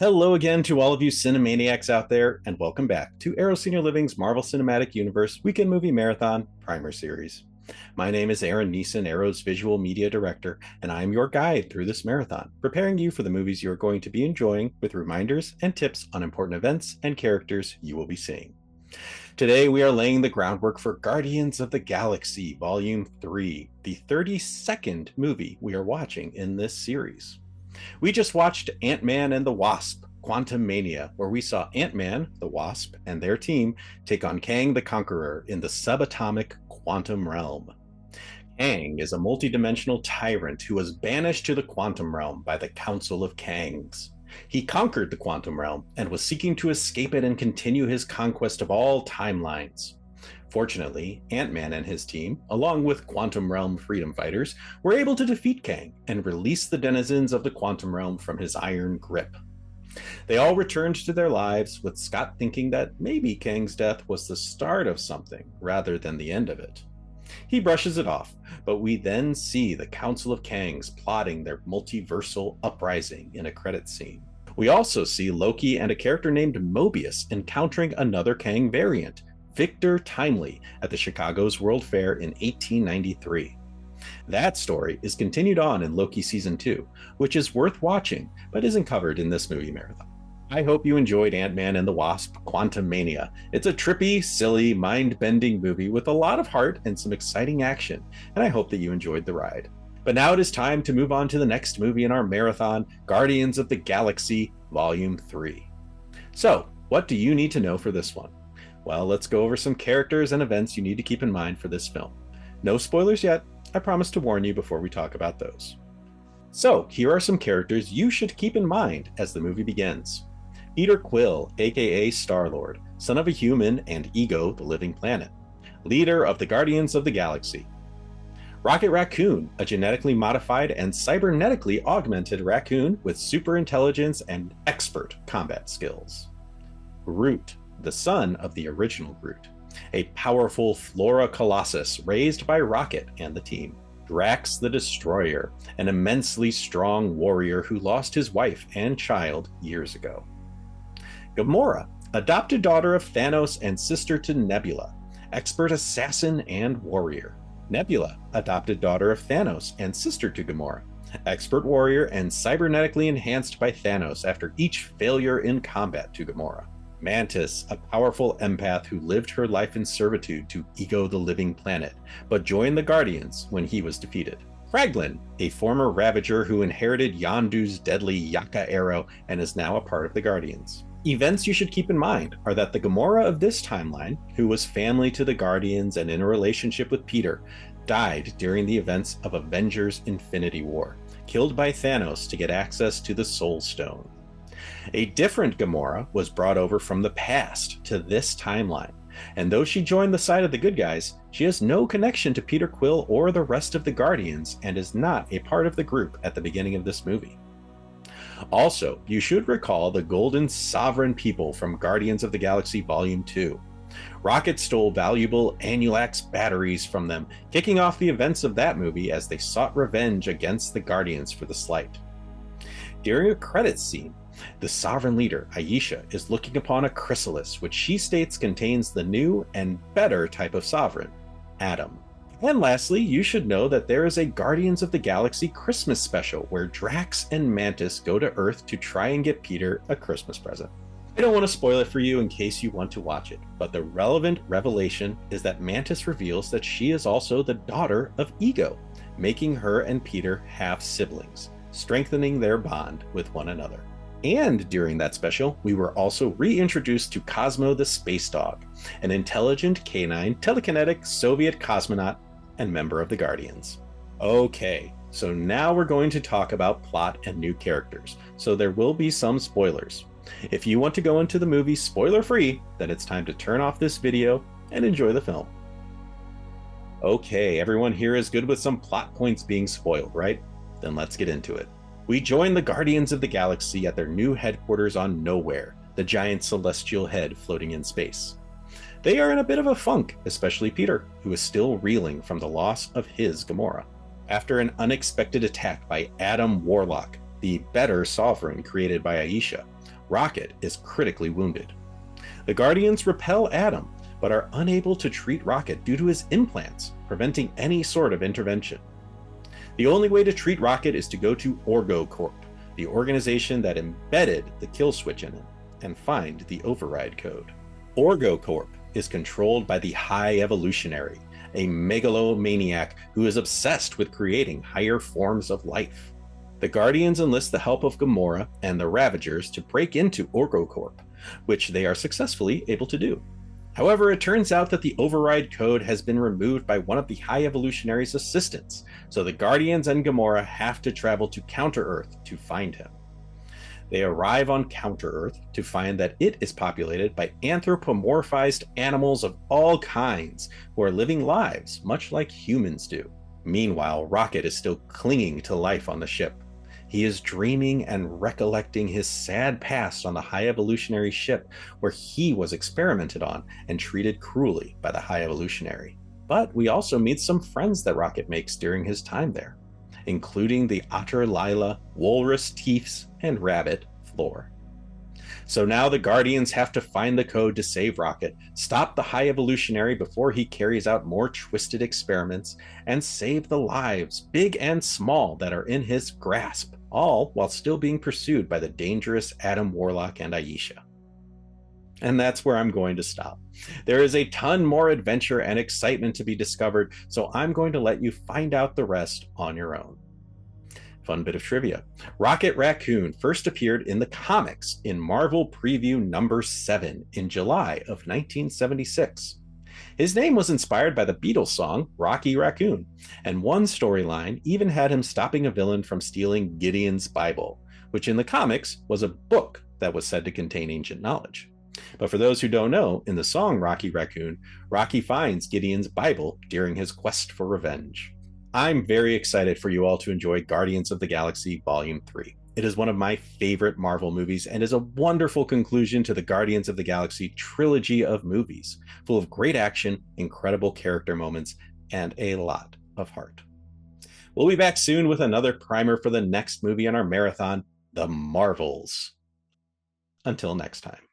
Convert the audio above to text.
Hello again to all of you cinemaniacs out there, and welcome back to Arrow Senior Living's Marvel Cinematic Universe Weekend Movie Marathon Primer Series. My name is Aaron Neeson, Arrow's visual media director, and I am your guide through this marathon, preparing you for the movies you are going to be enjoying with reminders and tips on important events and characters you will be seeing. Today, we are laying the groundwork for Guardians of the Galaxy Volume 3, the 32nd movie we are watching in this series. We just watched Ant-Man and the Wasp, Quantumania, where we saw Ant-Man, the Wasp, and their team take on Kang the Conqueror in the subatomic quantum realm. Kang is a multidimensional tyrant who was banished to the quantum realm by the Council of Kangs. He conquered the quantum realm and was seeking to escape it and continue his conquest of all timelines. Fortunately, Ant-Man and his team, along with Quantum Realm freedom fighters, were able to defeat Kang and release the denizens of the Quantum Realm from his iron grip. They all returned to their lives, with Scott thinking that maybe Kang's death was the start of something rather than the end of it. He brushes it off, but we then see the Council of Kangs plotting their multiversal uprising in a credits scene. We also see Loki and a character named Mobius encountering another Kang variant, Victor Timely, at the Chicago's World Fair in 1893. That story is continued on in Loki Season 2, which is worth watching, but isn't covered in this movie marathon. I hope you enjoyed Ant-Man and the Wasp: Quantumania. It's a trippy, silly, mind-bending movie with a lot of heart and some exciting action, and I hope that you enjoyed the ride. But now it is time to move on to the next movie in our marathon, Guardians of the Galaxy Volume 3. So, what do you need to know for this one? Well, let's go over some characters and events you need to keep in mind for this film. No spoilers yet, I promise to warn you before we talk about those. So, here are some characters you should keep in mind as the movie begins. Peter Quill, aka Star-Lord, son of a human and Ego, the living planet, leader of the Guardians of the Galaxy. Rocket Raccoon, a genetically modified and cybernetically augmented raccoon with super intelligence and expert combat skills. Groot, the son of the original Groot, a powerful Flora Colossus raised by Rocket and the team. Drax the Destroyer, an immensely strong warrior who lost his wife and child years ago. Gamora, adopted daughter of Thanos and sister to Nebula, expert assassin and warrior. Nebula, adopted daughter of Thanos and sister to Gamora, expert warrior and cybernetically enhanced by Thanos after each failure in combat to Gamora. Mantis, a powerful empath who lived her life in servitude to Ego the living planet, but joined the Guardians when he was defeated. Kraglin, a former Ravager who inherited Yondu's deadly Yaka arrow and is now a part of the Guardians. Events you should keep in mind are that the Gamora of this timeline, who was family to the Guardians and in a relationship with Peter, died during the events of Avengers Infinity War, killed by Thanos to get access to the Soul Stone. A different Gamora was brought over from the past to this timeline, and though she joined the side of the good guys, she has no connection to Peter Quill or the rest of the Guardians and is not a part of the group at the beginning of this movie. Also, you should recall the Golden Sovereign people from Guardians of the Galaxy Volume 2. Rocket stole valuable Annulax batteries from them, kicking off the events of that movie as they sought revenge against the Guardians for the slight. During a credits scene, the Sovereign leader, Aisha, is looking upon a chrysalis, which she states contains the new and better type of Sovereign, Adam. And lastly, you should know that there is a Guardians of the Galaxy Christmas special where Drax and Mantis go to Earth to try and get Peter a Christmas present. I don't want to spoil it for you in case you want to watch it, but the relevant revelation is that Mantis reveals that she is also the daughter of Ego, making her and Peter half siblings, strengthening their bond with one another. And during that special, we were also reintroduced to Cosmo the Space Dog, an intelligent canine telekinetic Soviet cosmonaut and member of the Guardians. Okay, so now we're going to talk about plot and new characters, so there will be some spoilers. If you want to go into the movie spoiler-free, then it's time to turn off this video and enjoy the film. Okay, everyone here is good with some plot points being spoiled, right? Then let's get into it. We join the Guardians of the Galaxy at their new headquarters on Nowhere, the giant celestial head floating in space. They are in a bit of a funk, especially Peter, who is still reeling from the loss of his Gamora. After an unexpected attack by Adam Warlock, the better Sovereign created by Aisha, Rocket is critically wounded. The Guardians repel Adam, but are unable to treat Rocket due to his implants, preventing any sort of intervention. The only way to treat Rocket is to go to OrgoCorp, the organization that embedded the kill switch in him, and find the override code. OrgoCorp is controlled by the High Evolutionary, a megalomaniac who is obsessed with creating higher forms of life. The Guardians enlist the help of Gamora and the Ravagers to break into OrgoCorp, which they are successfully able to do. However, it turns out that the override code has been removed by one of the High Evolutionary's assistants, so the Guardians and Gamora have to travel to Counter-Earth to find him. They arrive on Counter-Earth to find that it is populated by anthropomorphized animals of all kinds who are living lives much like humans do. Meanwhile, Rocket is still clinging to life on the ship. He is dreaming and recollecting his sad past on the High Evolutionary ship, where he was experimented on and treated cruelly by the High Evolutionary. But we also meet some friends that Rocket makes during his time there, including the Otter Lila, Walrus Teefs, and Rabbit Floor. So now the Guardians have to find the code to save Rocket, stop the High Evolutionary before he carries out more twisted experiments, and save the lives, big and small, that are in his grasp, all while still being pursued by the dangerous Adam Warlock and Aisha. And that's where I'm going to stop. There is a ton more adventure and excitement to be discovered, so I'm going to let you find out the rest on your own. Fun bit of trivia. Rocket Raccoon first appeared in the comics in Marvel Preview number 7 in July of 1976. His name was inspired by the Beatles song Rocky Raccoon, and one storyline even had him stopping a villain from stealing Gideon's Bible, which in the comics was a book that was said to contain ancient knowledge. But for those who don't know, in the song Rocky Raccoon, Rocky finds Gideon's Bible during his quest for revenge. I'm very excited for you all to enjoy Guardians of the Galaxy Volume 3. It is one of my favorite Marvel movies and is a wonderful conclusion to the Guardians of the Galaxy trilogy of movies, full of great action, incredible character moments, and a lot of heart. We'll be back soon with another primer for the next movie in our marathon, The Marvels. Until next time.